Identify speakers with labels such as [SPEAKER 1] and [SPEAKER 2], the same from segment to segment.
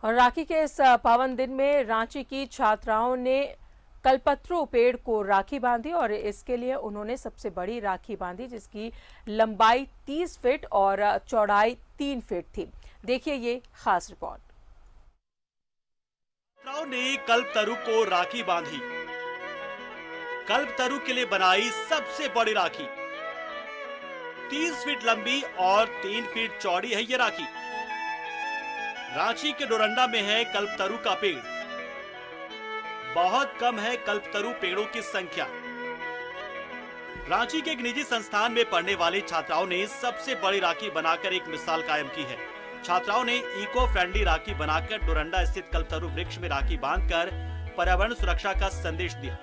[SPEAKER 1] और राखी के इस पावन दिन में रांची की छात्राओं ने कल्पतरू पेड़ को राखी बांधी और इसके लिए उन्होंने सबसे बड़ी राखी बांधी जिसकी लंबाई 30 फीट और चौड़ाई 3 फीट थी। देखिए ये खास रिपोर्ट।
[SPEAKER 2] छात्राओं ने कल्पतरू को राखी बांधी। कल्पतरू के लिए बनाई सबसे बड़ी राखी। 30 फीट लंबी और 3 फीट चौड़ी है ये राखी। रांची के डोरंडा में है कल्पतरू का पेड़। बहुत कम है कल्पतरू पेड़ों की संख्या। रांची के एक निजी संस्थान में पढ़ने वाली छात्राओं ने सबसे बड़ी राखी बनाकर एक मिसाल कायम की है। छात्राओं ने इको फ्रेंडली राखी बनाकर डोरंडा स्थित कल्पतरू वृक्ष में राखी बांधकर पर्यावरण सुरक्षा का संदेश दिया।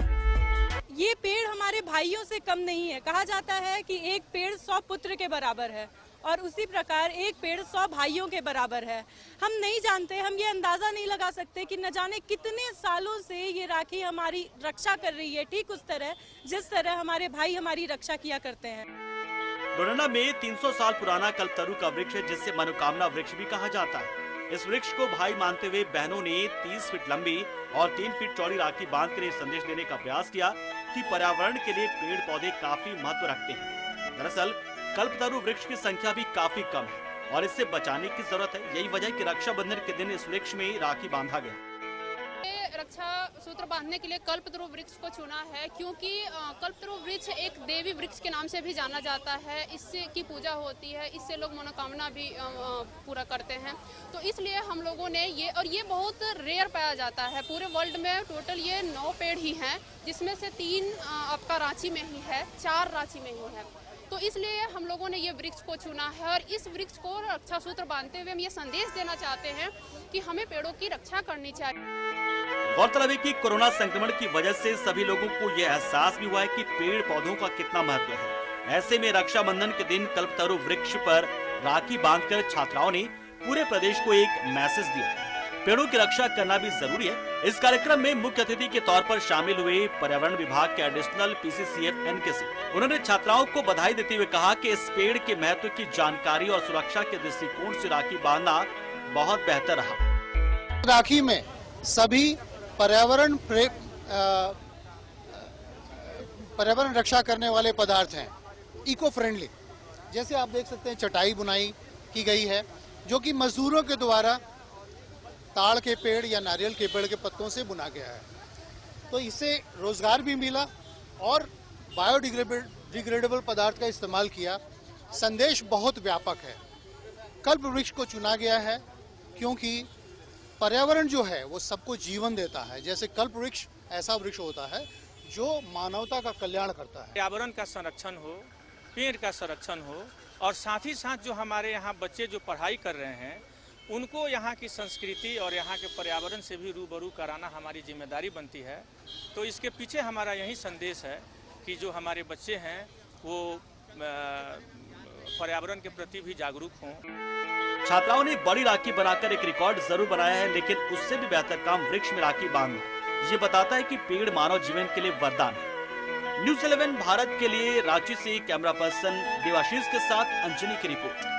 [SPEAKER 3] ये पेड़ हमारे भाइयों से कम नहीं है। कहा जाता है कि एक पेड़ 100 पुत्र के बराबर है और उसी प्रकार एक पेड़ 100 भाइयों के बराबर है। हम नहीं जानते, हम ये अंदाजा नहीं लगा सकते कि न जाने कितने सालों से ये राखी हमारी रक्षा कर रही है, ठीक उस तरह जिस तरह हमारे भाई हमारी रक्षा किया करते हैं।
[SPEAKER 2] डोरंडा में 300 साल पुराना कल्पतरू का वृक्ष है जिसे मनोकामना वृक्ष भी कहा जाता है। इस वृक्ष को भाई मानते हुए बहनों ने 30 फीट लंबी और 3 फीट चौड़ी राखी बांधकर ये संदेश देने का प्रयास किया कि पर्यावरण के लिए पेड़ पौधे काफी महत्व रखते हैं। दरअसल कल्पतरू वृक्ष की संख्या भी काफी कम है और इससे बचाने की जरूरत है। यही वजह कि रक्षाबंधन के दिन इस वृक्ष में राखी बांधा गया।
[SPEAKER 4] रक्षा सूत्र बांधने के लिए कल्पतरू वृक्ष को चुना है क्योंकि कल्पतरू वृक्ष एक देवी वृक्ष के नाम से भी जाना जाता है। इससे की पूजा होती है, इससे लोग मनोकामना भी पूरा करते हैं। तो इसलिए हम लोगों ने ये बहुत रेयर पाया जाता है। पूरे वर्ल्ड में टोटल ये 9 पेड़ ही हैं, जिसमें से 3 आपका रांची में ही है, 4 रांची में ही है। तो इसलिए हम लोगों ने ये वृक्ष को चुना है और इस वृक्ष को रक्षा सूत्र बांधते हुए हम ये संदेश देना चाहते हैं कि हमें पेड़ों की रक्षा करनी चाहिए।
[SPEAKER 2] गौरतलब है कि कोरोना संक्रमण की वजह से सभी लोगों को यह एहसास भी हुआ है कि पेड़ पौधों का कितना महत्व है। ऐसे में रक्षाबंधन के दिन कल्पतरू वृक्ष पर राखी बांधकर छात्राओं ने पूरे प्रदेश को एक मैसेज दिया। पेड़ों की रक्षा करना भी जरूरी है। इस कार्यक्रम में मुख्य अतिथि के तौर पर शामिल हुए पर्यावरण विभाग के एडिशनल PCCF NKC। उन्होंने छात्राओं को बधाई देते हुए कहा कि इस पेड़ के महत्व की जानकारी और सुरक्षा के दृष्टिकोण से राखी बांधना बहुत बेहतर रहा।
[SPEAKER 5] राखी में सभी पर्यावरण रक्षा करने वाले पदार्थ हैं, इको फ्रेंडली। जैसे आप देख सकते हैं चटाई बुनाई की गई है जो कि मजदूरों के द्वारा ताड़ के पेड़ या नारियल के पेड़ के पत्तों से बुना गया है। तो इससे रोजगार भी मिला और बायोडिग्रेडेबल पदार्थ का इस्तेमाल किया। संदेश बहुत व्यापक है। कल्प वृक्ष को चुना गया है क्योंकि पर्यावरण जो है वो सबको जीवन देता है। जैसे कल्प वृक्ष ऐसा वृक्ष होता है जो मानवता का कल्याण करता है।
[SPEAKER 6] पर्यावरण का संरक्षण हो, पेड़ का संरक्षण हो और साथ ही साथ जो हमारे यहाँ बच्चे जो पढ़ाई कर रहे हैं उनको यहाँ की संस्कृति और यहाँ के पर्यावरण से भी रूबरू कराना हमारी जिम्मेदारी बनती है। तो इसके पीछे हमारा यही संदेश है कि जो हमारे बच्चे हैं वो पर्यावरण के प्रति भी जागरूक हों।
[SPEAKER 2] छात्राओं ने बड़ी राखी बनाकर एक रिकॉर्ड जरूर बनाया है, लेकिन उससे भी बेहतर काम वृक्ष में राखी बांधना। ये बताता है कि पेड़ मानव जीवन के लिए वरदान है। न्यूज़ 11 भारत के लिए रांची से कैमरा पर्सन देवाशीष के साथ अंजनी की रिपोर्ट।